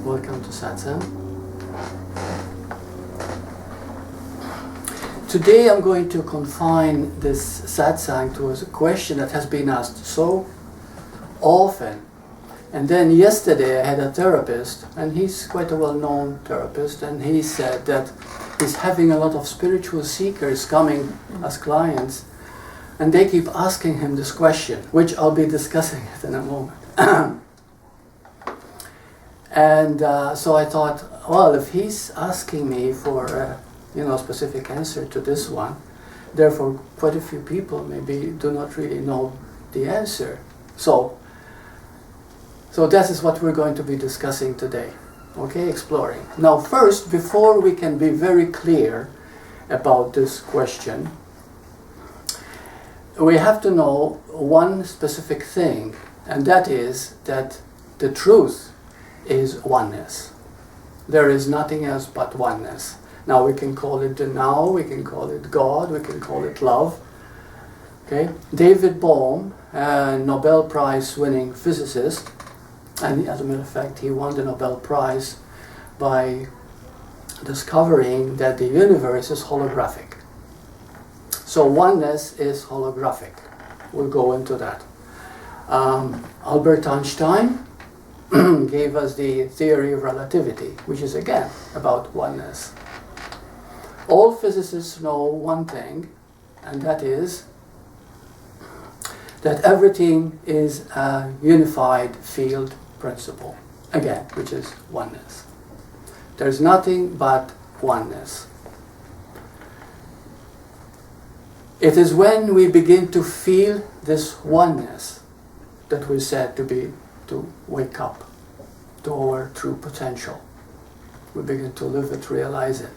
Welcome to Satsang. Today I'm going to confine this Satsang to a question that has been asked so often. And then yesterday I had a therapist, and he's quite a well-known therapist, and he said that he's having a lot of spiritual seekers coming as clients, and they keep asking him this question, which I'll be discussing it in a moment. And so I thought, well, if he's asking me for a specific answer to this one, therefore quite a few people maybe do not really know the answer. So that is what we're going to be discussing today, okay, exploring. Now first, before we can be very clear about this question, we have to know one specific thing, and that is that the truth is oneness. There is nothing else but oneness. Now we can call it the now, we can call it God, we can call it love. Okay? David Bohm, a Nobel Prize winning physicist, and as a matter of fact he won the Nobel Prize by discovering that the universe is holographic. So oneness is holographic. We'll go into that. Albert Einstein gave us the theory of relativity, which is again about oneness. All physicists know one thing, and that is that everything is a unified field principle, again, which is oneness. There's nothing but oneness. It is when we begin to feel this oneness that we're said to wake up to our true potential. We begin to live it, realize it.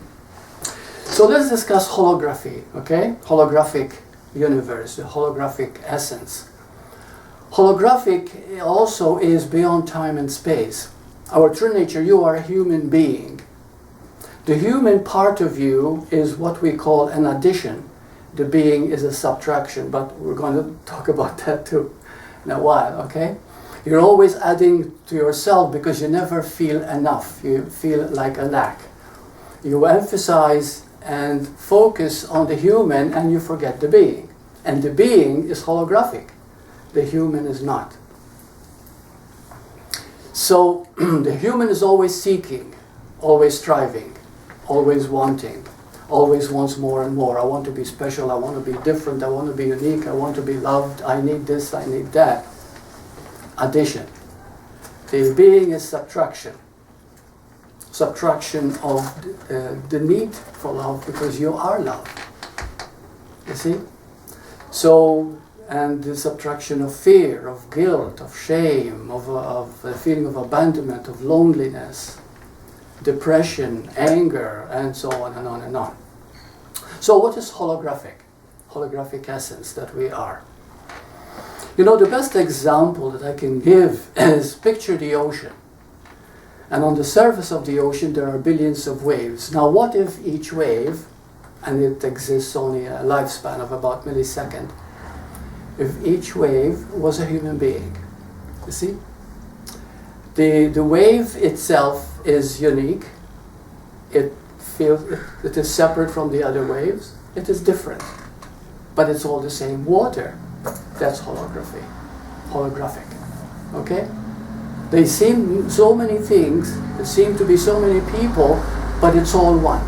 So let's discuss holography, okay? Holographic universe, the holographic essence. Holographic also is beyond time and space. Our true nature, you are a human being. The human part of you is what we call an addition. The being is a subtraction, but we're going to talk about that too in a while, okay? You're always adding to yourself because you never feel enough. You feel like a lack. You emphasize and focus on the human and you forget the being. And the being is holographic. The human is not. So the human is always seeking, always striving, always wanting, always wants more and more. I want to be special, I want to be different, I want to be unique, I want to be loved, I need this, I need that. Addition. The being is subtraction. Subtraction of the need for love, because you are love. You see? So, and the subtraction of fear, of guilt, of shame, of a feeling of abandonment, of loneliness, depression, anger, and so on and on and on. So what is holographic? Holographic essence that we are. You know, the best example that I can give is picture the ocean. And on the surface of the ocean there are billions of waves. Now what if each wave, and it exists only a lifespan of about a millisecond, if each wave was a human being? You see? The wave itself is unique. It is separate from the other waves. It is different. But it's all the same water. That's holography. Holographic. Okay? They seem so many things, there seem to be so many people, but it's all one.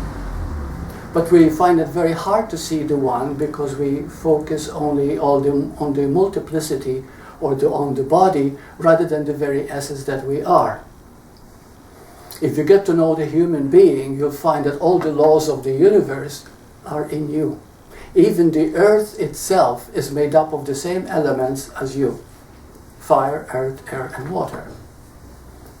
But we find it very hard to see the one because we focus only on the multiplicity or on the body rather than the very essence that we are. If you get to know the human being, you'll find that all the laws of the universe are in you. Even the earth itself is made up of the same elements as you. Fire, earth, air, and water.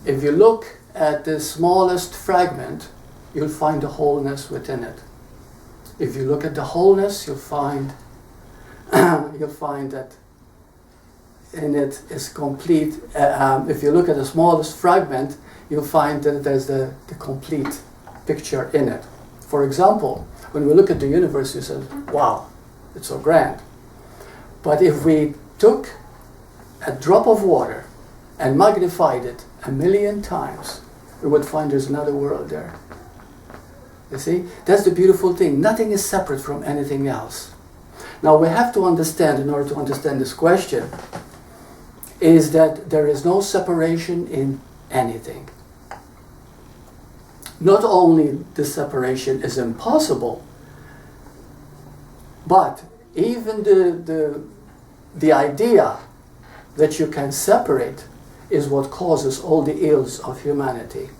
If you look at the smallest fragment, you'll find the wholeness within it. If you look at the wholeness, you'll find that in it is complete. If you look at the smallest fragment, you'll find that there's the complete picture in it. For example, when we look at the universe, you say, wow, it's so grand. But if we took a drop of water and magnified it 1,000,000 times, we would find there's another world there. You see? That's the beautiful thing. Nothing is separate from anything else. Now we have to understand, in order to understand this question, is that there is no separation in anything. Not only the separation is impossible, but even the idea that you can separate is what causes all the ills of humanity.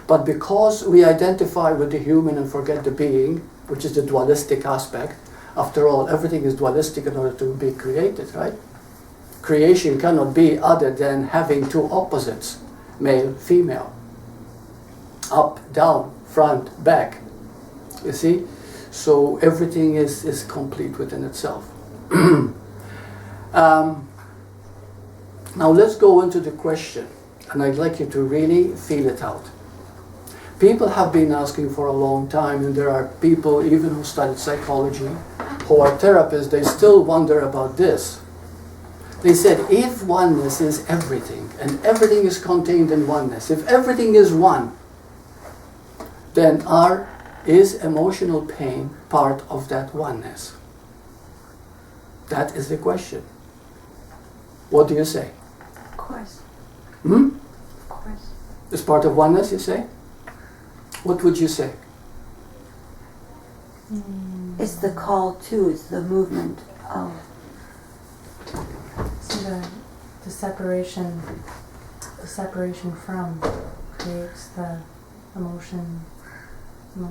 But because we identify with the human and forget the being, which is the dualistic aspect, after all, everything is dualistic in order to be created, right? Creation cannot be other than having two opposites, male, female, up, down, front, back. You see? So everything is complete within itself. Now let's go into the question, and I'd like you to really feel it out. People have been asking for a long time, and there are people even who studied psychology, who are therapists, they still wonder about this. They said, if oneness is everything, and everything is contained in oneness, if everything is one, then is emotional pain part of that oneness? That is the question. What do you say? Of course. Hmm? Of course. It's part of oneness, you say? What would you say? It's the call to, it's the movement of. So the separation from creates the emotions. The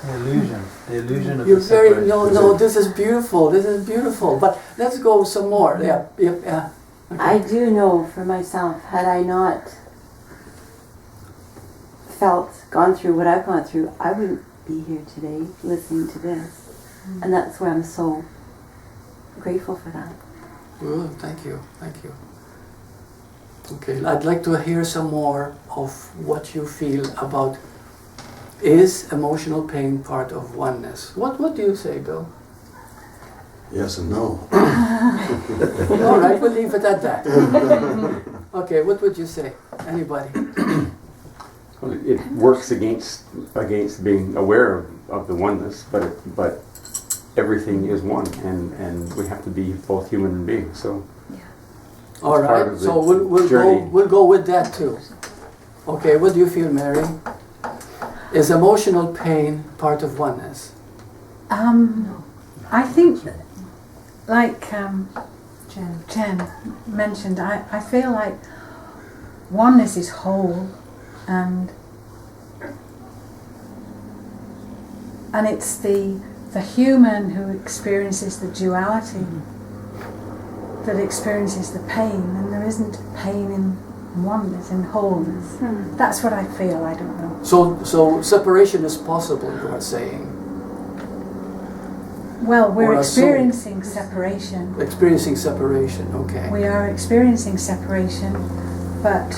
illusion of You're the very, separation. no, this is beautiful, but let's go some more. Yeah. Okay. I do know for myself, had I not gone through what I've gone through, I wouldn't be here today listening to this. And that's why I'm so grateful for that. Good, thank you. Okay, I'd like to hear some more of what you feel about, is emotional pain part of oneness? What do you say, Bill? Yes and no. All right, we'll leave it at that. Okay, what would you say? Anybody? Well, it works against being aware of the oneness, but everything is one, and we have to be both human and being. So, All right. So we'll go with that too. Okay. What do you feel, Mary? Is emotional pain part of oneness? I think, like Jen mentioned, I feel like oneness is whole, and it's the human who experiences the duality that experiences the pain, and there isn't pain in oneness, in wholeness. That's what I feel. I don't know. So separation is possible, you are saying? Well, we're experiencing separation. Experiencing separation, okay. We are experiencing separation, but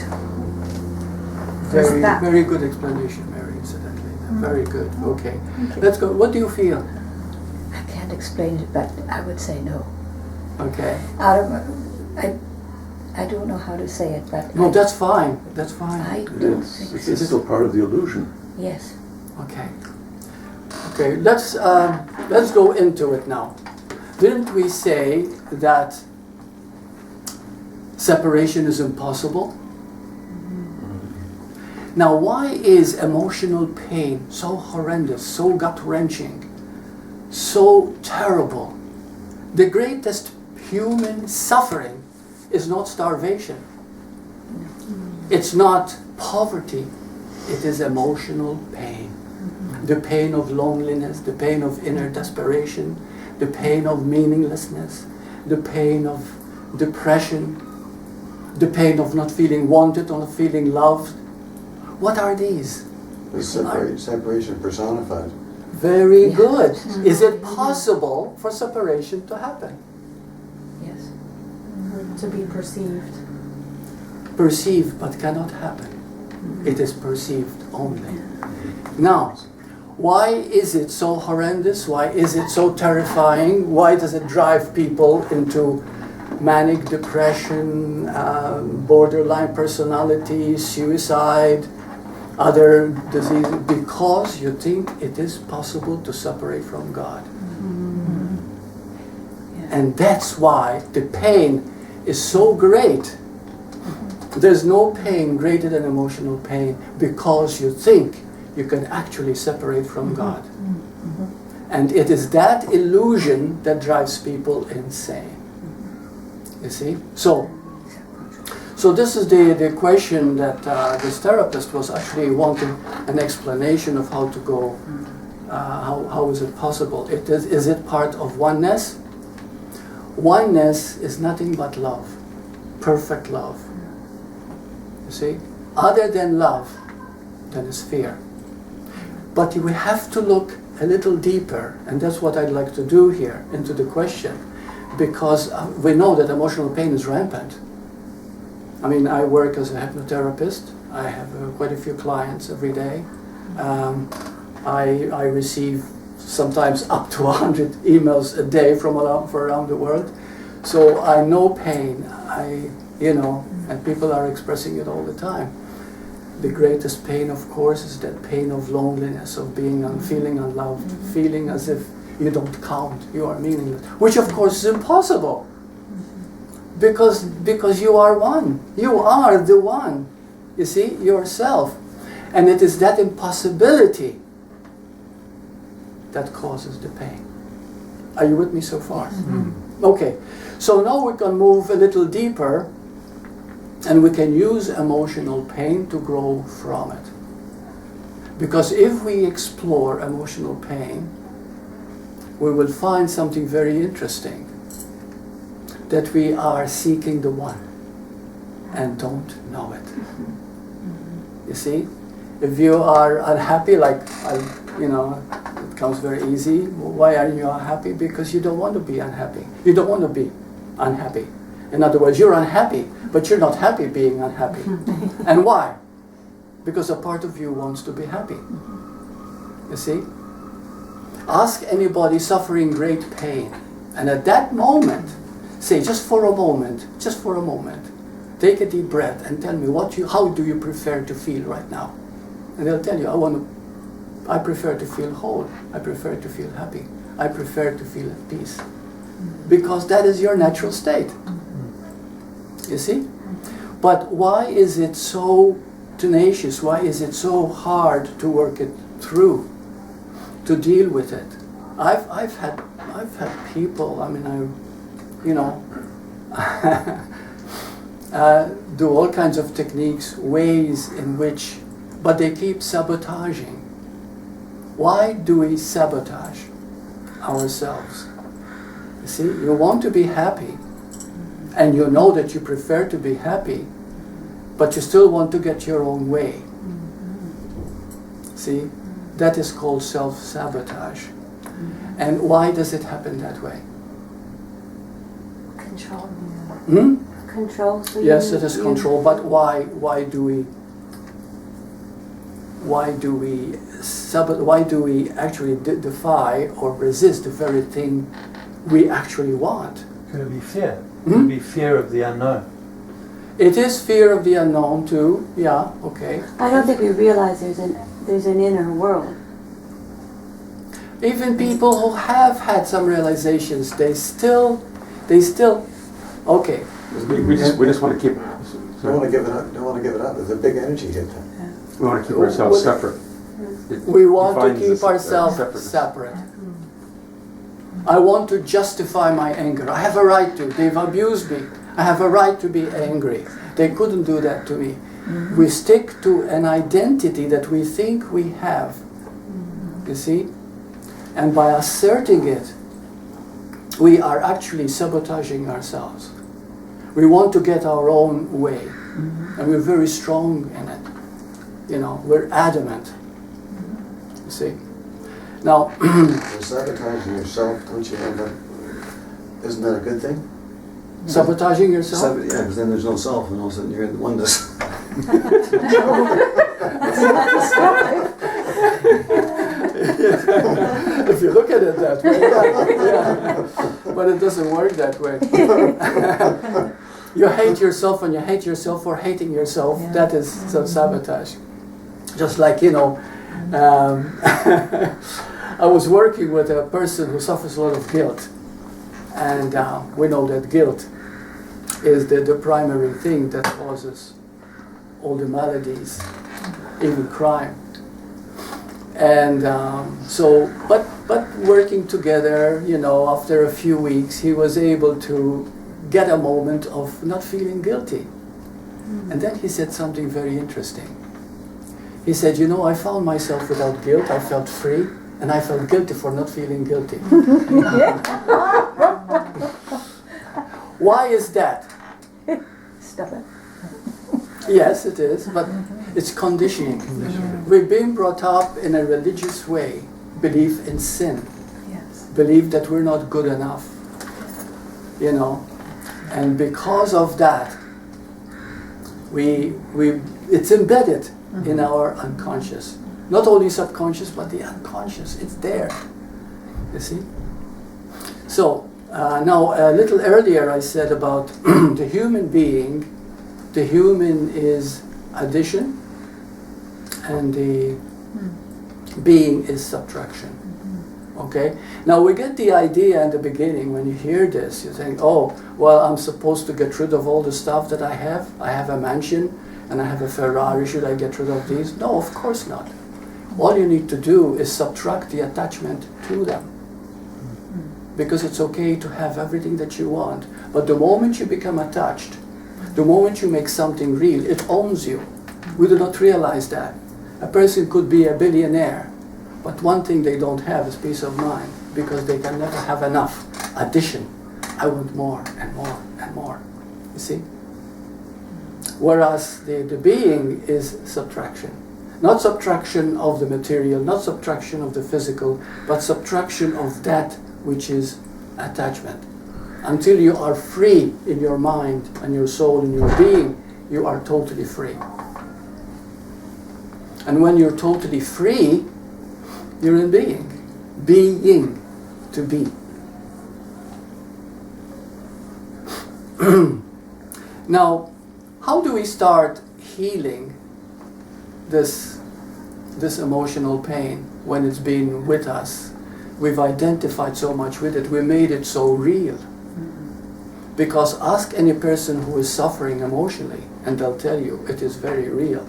very good explanation, Mary, incidentally. Very good, okay. Let's go. What do you feel? I can't explain it, but I would say no. Okay. I don't know how to say it, but No, that's fine. That's fine. I don't think It's still part of the illusion. yes. Okay. Okay, let's go into it now. Didn't we say that separation is impossible? Now, why is emotional pain so horrendous, so gut-wrenching, so terrible? The greatest human suffering is not starvation. It's not poverty. It is emotional pain. The pain of loneliness, the pain of inner desperation, the pain of meaninglessness, the pain of depression, the pain of not feeling wanted or not feeling loved. What are these? It's separation personified. Very good. Is it possible for separation to happen? Yes. to be perceived. Perceived but cannot happen. It is perceived only. Now, why is it so horrendous? Why is it so terrifying? Why does it drive people into manic depression, borderline personality, suicide, other diseases, because you think it is possible to separate from God. And that's why the pain is so great. There's no pain greater than emotional pain, because you think you can actually separate from God. And it is that illusion that drives people insane. You see? So this is the question that this therapist was actually wanting an explanation of how to go, how is it possible? Is it part of oneness? Oneness is nothing but love, perfect love. You see? Other than love, then is fear. But we have to look a little deeper, and that's what I'd like to do here, into the question, because we know that emotional pain is rampant. I mean, I work as a hypnotherapist. I have quite a few clients every day. I receive sometimes up to 100 emails a day from around the world. So I know pain, and people are expressing it all the time. The greatest pain, of course, is that pain of loneliness, of feeling unloved, feeling as if you don't count, you are meaningless, which of course is impossible. Because you are one. You are the one. You see, yourself. And it is that impossibility that causes the pain. Are you with me so far? Okay. So now we can move a little deeper, and we can use emotional pain to grow from it. Because if we explore emotional pain, we will find something very interesting. That we are seeking the one and don't know it. You see? If you are unhappy, it comes very easy. Why are you unhappy? Because you don't want to be unhappy. You don't want to be unhappy. In other words, you're unhappy, but you're not happy being unhappy. And why? Because a part of you wants to be happy. You see? Ask anybody suffering great pain, and at that moment, say, just for a moment, take a deep breath and tell me how do you prefer to feel right now? And they'll tell you, I prefer to feel whole. I prefer to feel happy. I prefer to feel at peace. Because that is your natural state. You see? But why is it so tenacious? Why is it so hard to work it through, to deal with it? I've had people, do all kinds of techniques, ways in which, but they keep sabotaging. Why do we sabotage ourselves? You see, you want to be happy, and you know that you prefer to be happy, but you still want to get your own way. See, that is called self-sabotage. And why does it happen that way? Control. Hmm? Control. So yes, it is control. But why do we actually defy or resist the very thing we actually want? Could it be fear? Could it be fear of the unknown? It is fear of the unknown too. Yeah. Okay. I don't think we realize there's an inner world. Even people who have had some realizations, they still. Okay. We just want to keep. Don't want to give it up. Don't want to give it up. There's a big energy hit there. We want to keep ourselves separate. We want to keep ourselves separate. I want to justify my anger. I have a right to. They've abused me. I have a right to be angry. They couldn't do that to me. We stick to an identity that we think we have. You see? And by asserting it, we are actually sabotaging ourselves. We want to get our own way. And we're very strong in it. We're adamant. You see? Now, You're sabotaging yourself, don't you end up? Isn't that a good thing? sabotaging yourself? Yeah, because then there's no self, and all of a sudden you're in oneness. If you look at it that way, yeah. But it doesn't work that way. You hate yourself, and you hate yourself for hating yourself. Yeah. That is self-sabotage. Just like, I was working with a person who suffers a lot of guilt. And we know that guilt is the primary thing that causes all the maladies, even crime. And but working together, after a few weeks, he was able to get a moment of not feeling guilty. And then he said something very interesting. He said, I found myself without guilt, I felt free, and I felt guilty for not feeling guilty. Why is that? Stop it. Yes, it is, but it's conditioning. We've been brought up in a religious way, belief in sin, Yes. belief that we're not good enough, and because of that, it's embedded in our unconscious. Not only subconscious, but the unconscious. It's there, you see? So, now a little earlier I said about the human being. The human is addition, and the being is subtraction. Okay? Now we get the idea in the beginning, when you hear this, you think, oh, well, I'm supposed to get rid of all the stuff that I have. I have a mansion, and I have a Ferrari. Should I get rid of these? No, of course not. All you need to do is subtract the attachment to them. Because it's okay to have everything that you want. But the moment you become attached, the moment you make something real, it owns you. We do not realize that. A person could be a billionaire, but one thing they don't have is peace of mind, because they can never have enough. Addition. I want more and more and more. You see? Whereas the being is subtraction. Not subtraction of the material, not subtraction of the physical, but subtraction of that which is attachment. Until you are free in your mind and your soul and your being, you are totally free. And when you're totally free, you're in being. Being, to be. Now, how do we start healing this emotional pain when it's been with us? We've identified so much with it. We made it so real. Because ask any person who is suffering emotionally, and they'll tell you it is very real.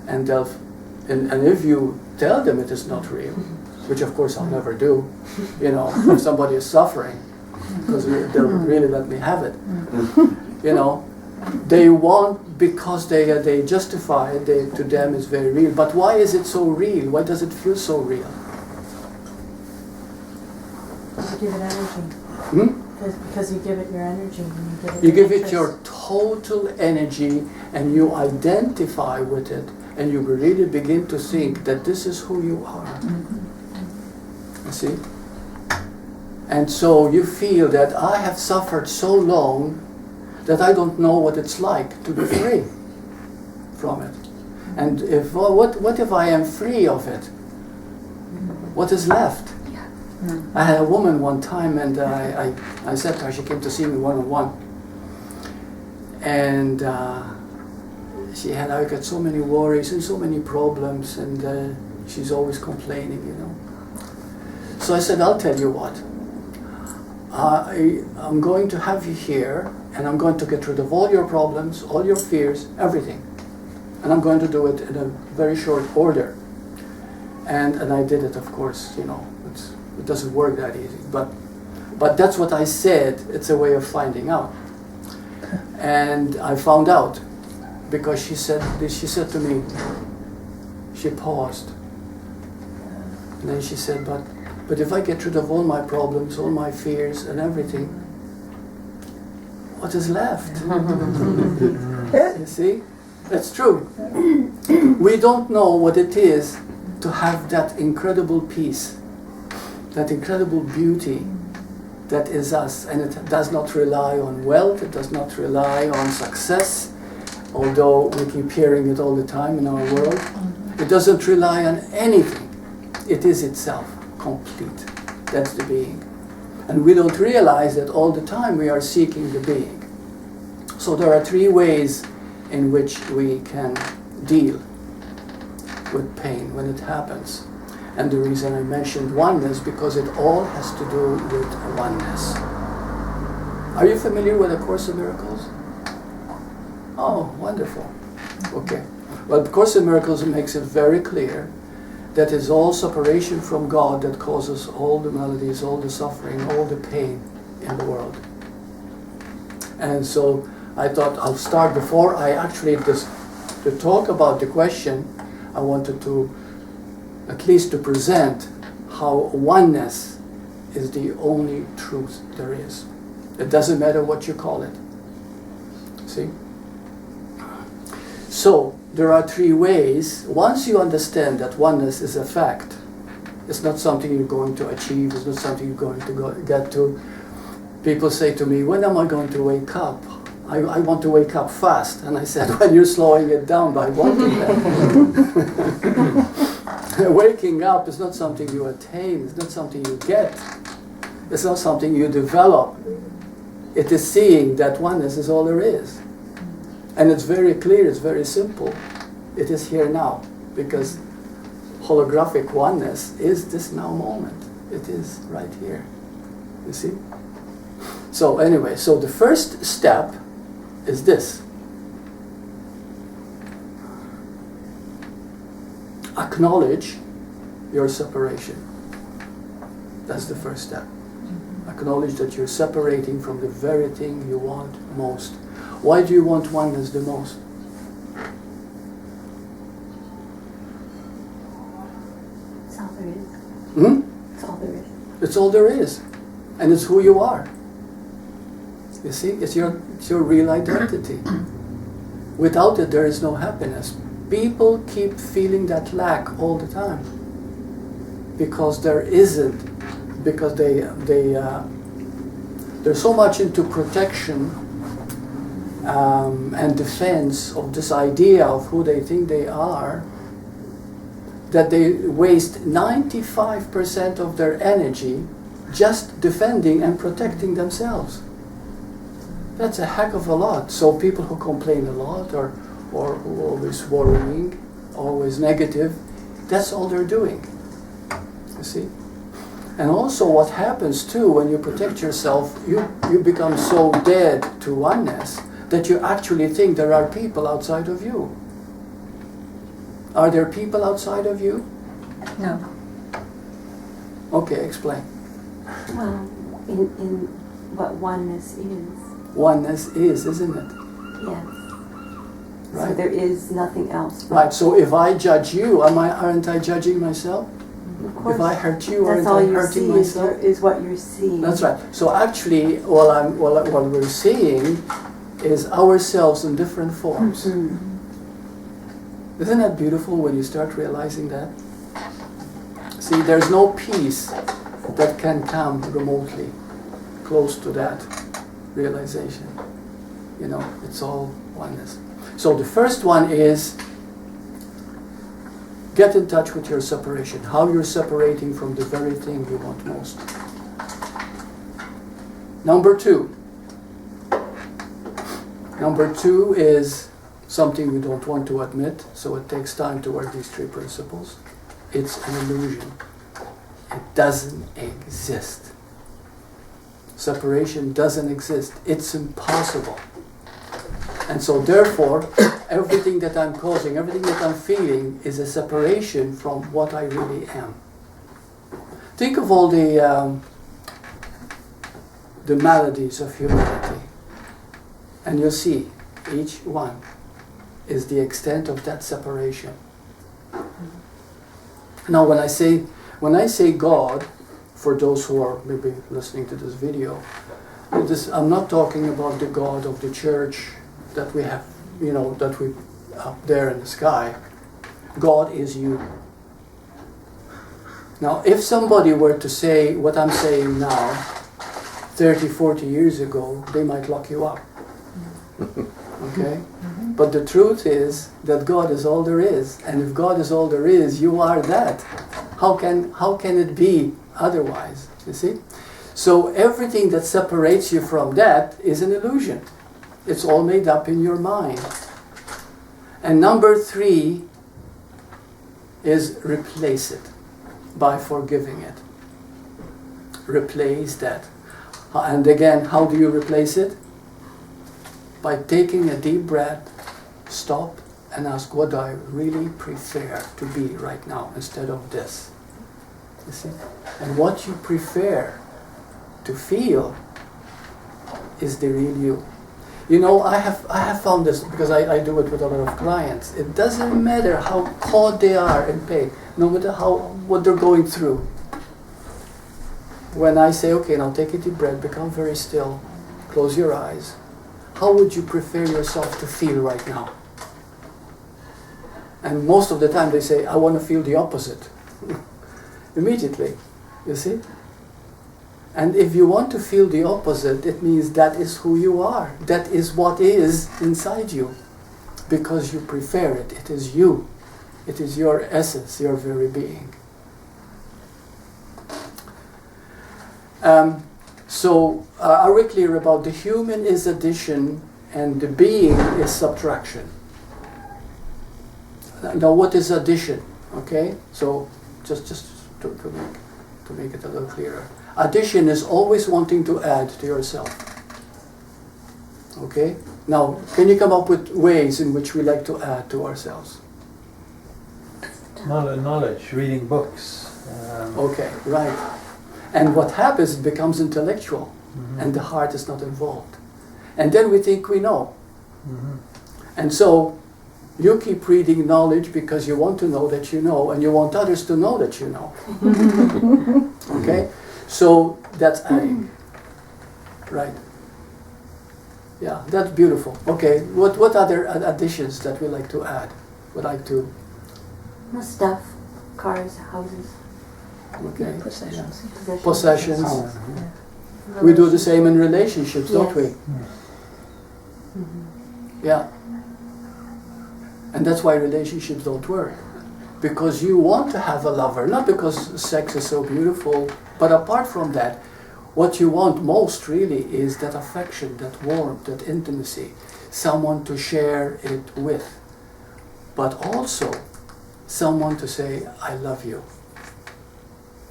And if you tell them it is not real, which of course I'll never do, if somebody is suffering, because they'll really let me have it. They want, because they justify it, to them is very real. But why is it so real? Why does it feel so real? You give it energy. Because you give it your energy. And you give it your total energy, and you identify with it, and you really begin to think that this is who you are. You see? And so you feel that I have suffered so long that I don't know what it's like to be free from it. And what if I am free of it? What is left? I had a woman one time, and I said to her, she came to see me one-on-one, and I got so many worries and so many problems, and she's always complaining, So I said, I'll tell you what, I'm going to have you here, and I'm going to get rid of all your problems, all your fears, everything. And I'm going to do it in a very short order. And I did it, of course, it doesn't work that easy. But that's what I said. It's a way of finding out. And I found out, because she said to me, she paused. And then she said, but if I get rid of all my problems, all my fears and everything, what is left? You see? That's true. We don't know what it is to have that incredible peace, that incredible beauty that is us. And it does not rely on wealth, it does not rely on success, although we keep hearing it all the time in our world. It doesn't rely on anything. it is itself, complete. That's the being. And we don't realize that all the time we are seeking the being. So there are 3 ways in which we can deal with pain when it happens. And the reason I mentioned oneness, because it all has to do with oneness. Are you familiar with A Course in Miracles? Oh, wonderful. Okay. Well, A Course in Miracles makes it very clear that it's all separation from God that causes all the maladies, all the suffering, all the pain in the world. And so I thought I'll start before I actually to talk about the question. I wanted to at least to present how oneness is the only truth there is. It doesn't matter what you call it. See? So there are 3 ways. Once you understand that oneness is a fact, it's not something you're going to achieve, it's not something you're going to get to. People say to me, when am I going to wake up? I want to wake up fast. And I said, well, you're slowing it down by wanting that. Waking up is not something you attain, it's not something you get. It's not something you develop. It is seeing that oneness is all there is. And it's very clear, it's very simple. It is here now, because holographic oneness is this now moment. It is right here. You see? So anyway, so the first step is this. Acknowledge your separation. That's the first step. Acknowledge that you're separating from the very thing you want most. Why do you want oneness the most? It's all there is. Hmm? It's all there is. It's all there is. And it's who you are. You see? It's your real identity. Without it, there is no happiness. People keep feeling that lack all the time. Because there isn't. Because they're so much into protection and defense of this idea of who they think they are, that they waste 95% of their energy just defending and protecting themselves. That's a heck of a lot. So people who complain a lot or who are always worrying, always negative, that's all they're doing. You see? And also what happens too, when you protect yourself, you become so dead to oneness that you actually think there are people outside of you. Are there people outside of you? No. Okay, explain. Well, in what oneness is. Oneness is, isn't it? Yes. Right. So there is nothing else. Right, so if I judge you, aren't I judging myself? Of course, If I hurt you, that's aren't all I you hurting see myself? is what you're seeing. That's right. So actually, what we're seeing is ourselves in different forms. Mm-hmm. Isn't that beautiful when you start realizing that? See, there's no peace that can come remotely close to that realization. You know, it's all oneness. So the first one is get in touch with your separation, how you're separating from the very thing you want most. Number two is something we don't want to admit, so it takes time to work these 3 principles. It's an illusion. It doesn't exist. Separation doesn't exist. It's impossible. And so therefore, everything that I'm causing, everything that I'm feeling is a separation from what I really am. Think of all the maladies of humanity. And you'll see, each one is the extent of that separation. Now when I say God, for those who are maybe listening to this video, I'm not talking about the God of the church that we have, that we up there in the sky. God is you. Now, if somebody were to say what I'm saying now, 30, 40 years ago, they might lock you up. Okay? But the truth is that God is all there is. And if God is all there is, you are that. how can it be otherwise? You see? So everything that separates you from that is an illusion. It's all made up in your mind. And number 3 is replace it by forgiving it. Replace that. And again, how do you replace it? By taking a deep breath, stop, and ask, what do I really prefer to be right now instead of this? You see? And what you prefer to feel is the real you. You know, I have found this because I do it with a lot of clients. It doesn't matter how caught they are in pain, no matter what they're going through. When I say, okay, now take a deep breath, become very still, close your eyes. How would you prefer yourself to feel right now? And most of the time they say, I want to feel the opposite. Immediately, you see? And if you want to feel the opposite, it means that is who you are. That is what is inside you. Because you prefer it. It is you. It is your essence, your very being. So, are we clear about the human is addition and the being is subtraction? Now, what is addition? Okay, so just to make it a little clearer. Addition is always wanting to add to yourself. Okay? Now, can you come up with ways in which we like to add to ourselves? Knowledge, reading books. Okay, right. And what happens, it becomes intellectual, and the heart is not involved. And then we think we know. And so, you keep reading knowledge because you want to know that you know, and you want others to know that you know. Okay? So, that's adding. Right. Yeah, that's beautiful. Okay, what other additions that we like to add? Would like to... Stuff, cars, houses. Okay. Possessions. Yeah. Possessions. We do the same in relationships, don't we? Yeah. And that's why relationships don't work. Because you want to have a lover, not because sex is so beautiful, but apart from that, what you want most really is that affection, that warmth, that intimacy, someone to share it with, but also someone to say, I love you.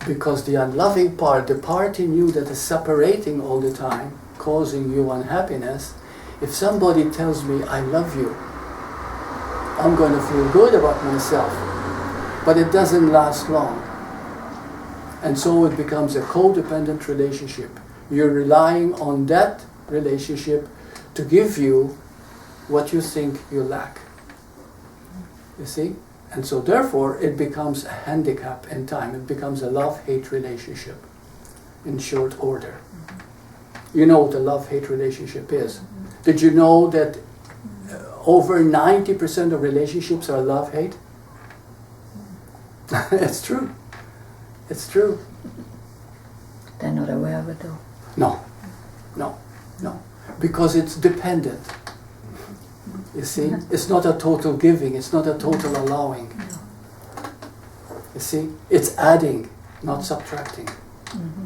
Because the unloving part, the part in you that is separating all the time, causing you unhappiness, if somebody tells me, I love you, I'm going to feel good about myself. But it doesn't last long. And so it becomes a codependent relationship. You're relying on that relationship to give you what you think you lack. You see? And so therefore it becomes a handicap in time. It becomes a love-hate relationship in short order. You know what a love-hate relationship is. Did you know that over 90% of relationships are love-hate? It's true. It's true. They're not aware of it though. No. Because it's dependent. You see? It's not a total giving. It's not a total allowing. You see? It's adding, not subtracting.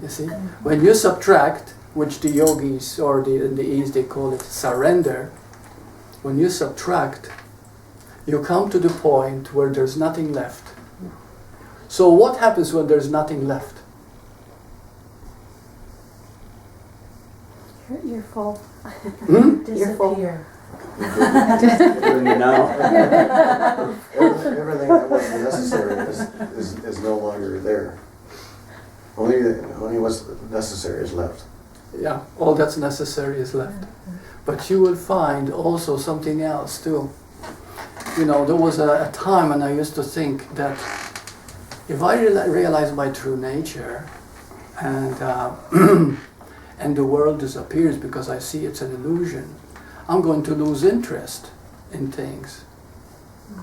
You see? When you subtract, which the yogis or in the East they call it surrender, when you subtract, you come to the point where there's nothing left. So what happens when there's nothing left? You're full. Disappear. Everything that wasn't necessary is no longer there. Only what's necessary is left. Yeah, all that's necessary is left. But you will find also something else too. You know, there was a time when I used to think that if I realize my true nature and and the world disappears because I see it's an illusion, I'm going to lose interest in things.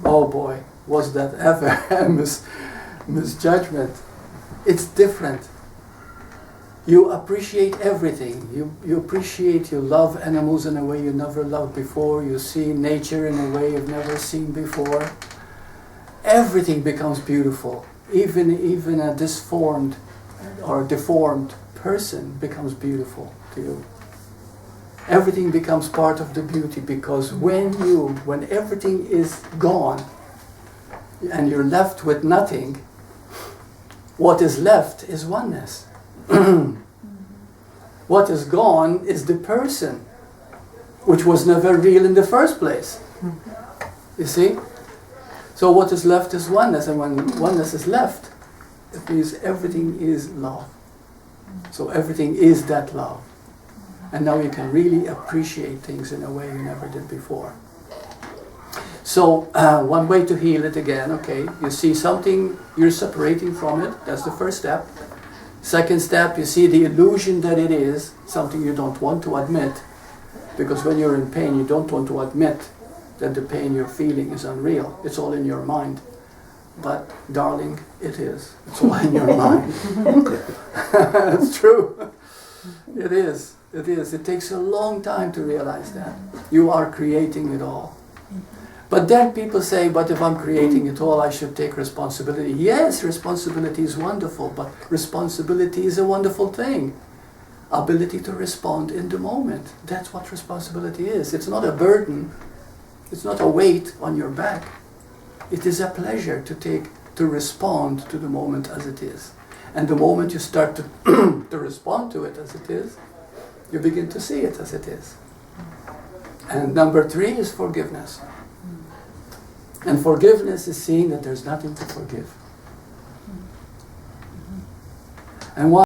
Oh boy, was that ever a misjudgment. It's different. You appreciate everything. You appreciate, you love animals in a way you never loved before. You see nature in a way you've never seen before. Everything becomes beautiful. even a disformed or deformed person becomes beautiful to you. Everything becomes part of the beauty, because when everything is gone and you're left with nothing, what is left is oneness. What is gone is the person, which was never real in the first place. You see? So what is left is oneness, and when oneness is left, it means everything is love. So everything is that love. And now you can really appreciate things in a way you never did before. So one way to heal it again, okay, you see something, you're separating from it, that's the first step. Second step, you see the illusion that it is, something you don't want to admit. Because when you're in pain, you don't want to admit that the pain you're feeling is unreal. It's all in your mind. But darling, it is. It's all in your mind. It's true. It is. It is. It takes a long time to realize that. You are creating it all. But then people say, but if I'm creating it all, I should take responsibility. Yes, responsibility is wonderful, but responsibility is a wonderful thing. Ability to respond in the moment. That's what responsibility is. It's not a burden. It's not a weight on your back. It is a pleasure to respond to the moment as it is. And the moment you start to respond to it as it is, you begin to see it as it is. And number 3 is forgiveness. And forgiveness is seeing that there's nothing to forgive. And why?